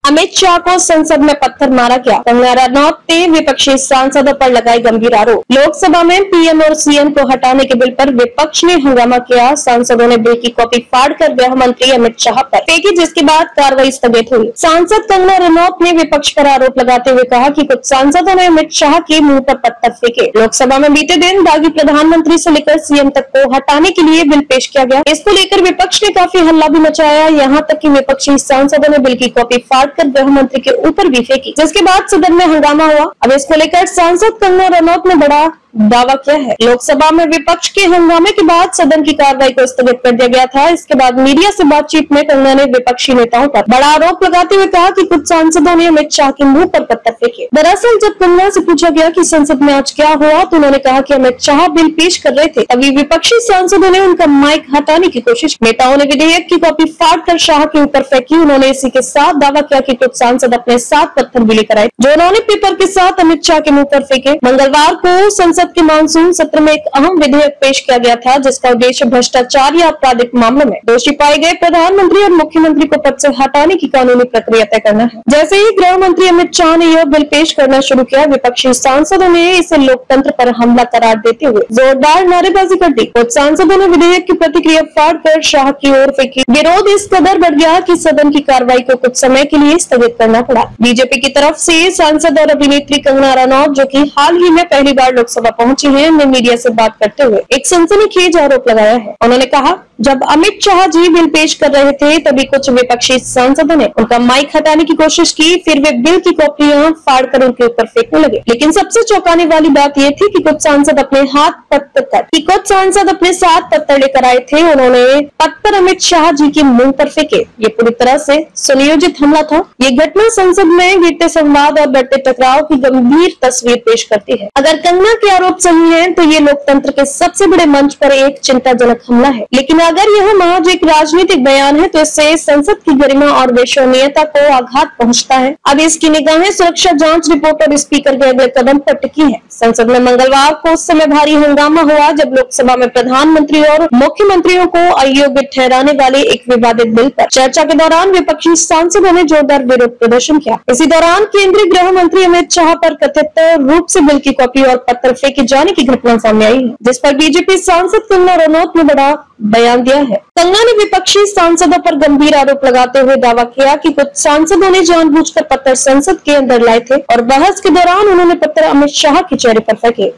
अमित शाह को संसद में पत्थर मारा गया। कंगना रनौत ने विपक्षी सांसदों पर लगाए गंभीर आरोप। लोकसभा में पीएम और सीएम को हटाने के बिल पर विपक्ष ने हंगामा किया। सांसदों ने बिल की कॉपी फाड़कर गृह मंत्री अमित शाह पर फेंकी, जिसके बाद कार्रवाई स्थगित हुई। सांसद कंगना रनौत ने विपक्ष पर आरोप लगाते हुए कहा कि कुछ सांसदों ने अमित शाह के मुंह पर पत्थर फेंके। लोकसभा में बीते दिन बागी प्रधानमंत्री से लेकर सीएम तक को हटाने के लिए बिल पेश किया गया। इसको लेकर विपक्ष ने काफी हल्ला भी मचाया। यहाँ तक कि विपक्षी सांसदों ने बिल की कॉपी फाड़कर गृह मंत्री के ऊपर भी फेंकी, जिसके बाद सदन में हंगामा हुआ। अब इसको लेकर सांसद कंगना रनौत ने बड़ा दावा किया है। लोकसभा में विपक्ष के हंगामे के बाद सदन की कार्रवाई को स्थगित कर दिया गया था। इसके बाद मीडिया से बातचीत में कंगना ने विपक्षी नेताओं पर बड़ा आरोप लगाते हुए कहा कि कुछ सांसदों ने अमित शाह के मुंह पर पत्थर फेंके। दरअसल जब कंगना से पूछा गया कि संसद में आज क्या हुआ, तो उन्होंने कहा कि अमित शाह बिल पेश कर रहे थे, तभी विपक्षी सांसदों ने उनका माइक हटाने की कोशिश की। नेताओं ने विधेयक की कॉपी फाड़कर शाह के ऊपर फेंकी। उन्होंने इसी के साथ दावा किया कि कुछ सांसद अपने साथ पत्थर भी लेकर आए, जो उन्होंने पेपर के साथ अमित शाह के मुंह पर फेंके। मंगलवार को संसद के मानसून सत्र में एक अहम विधेयक पेश किया गया था, जिसका उद्देश्य भ्रष्टाचार या आपराधिक मामलों में दोषी पाए गए प्रधानमंत्री और मुख्यमंत्री को पद से हटाने की कानूनी प्रक्रिया तय करना है। जैसे ही गृह मंत्री अमित शाह ने यह बिल पेश करना शुरू किया, विपक्षी सांसदों ने इसे लोकतंत्र पर हमला करार देते हुए जोरदार नारेबाजी कर दी। कुछ सांसदों ने विधेयक की प्रतिक्रिया फाड़कर शाह की ओर फेंकी। विरोध इस कदर बढ़ गया कि सदन की कार्रवाई को कुछ समय के लिए स्थगित करना पड़ा। बीजेपी की तरफ से सांसद और अभिनेत्री कंगना रनौत, जो कि हाल ही में पहली बार लोकसभा पहुंची हैं, ने मीडिया से बात करते हुए एक सनसनीखेज आरोप लगाया है। उन्होंने कहा, जब अमित शाह जी बिल पेश कर रहे थे, तभी कुछ विपक्षी सांसदों ने उनका माइक हटाने की कोशिश की। फिर वे बिल की कॉपियां फाड़कर उनके ऊपर फेंकने लगे। लेकिन सबसे चौंकाने वाली बात यह थी कि कुछ सांसद अपने साथ पत्थर लेकर आए थे। उन्होंने पत्थर अमित शाह जी के मुंह पर फेंके। ये पूरी तरह से सुनियोजित हमला था। ये घटना संसद में गिरते संवाद और बढ़ते टकराव की गंभीर तस्वीर पेश करती है। अगर कंगना के आरोप सही है, तो ये लोकतंत्र के सबसे बड़े मंच पर एक चिंताजनक हमला है। लेकिन अगर यह महज एक राजनीतिक बयान है, तो इससे संसद की गरिमा और विश्वसनीयता को आघात पहुंचता है। अब इसकी निगाहें सुरक्षा जांच रिपोर्ट और स्पीकर के अगले कदम पर टिकी है। संसद में मंगलवार को उस समय भारी हंगामा हुआ जब लोकसभा में प्रधानमंत्री और मुख्यमंत्रियों को अयोग्य ठहराने वाले एक विवादित बिल पर चर्चा के दौरान विपक्षी सांसदों ने जोरदार विरोध प्रदर्शन किया। इसी दौरान केंद्रीय गृह मंत्री अमित शाह पर कथित रूप से बिल की कॉपी और पत्थर फेंके जाने की घटना सामने आई है, जिस पर बीजेपी सांसद कंगना रनौत ने बड़ा बयान दिया है। कंगना ने विपक्षी सांसदों पर गंभीर आरोप लगाते हुए दावा किया कि कुछ सांसदों ने जानबूझकर पत्थर संसद के अंदर लाए थे और बहस के दौरान उन्होंने पत्थर अमित शाह के चेहरे पर फेंके।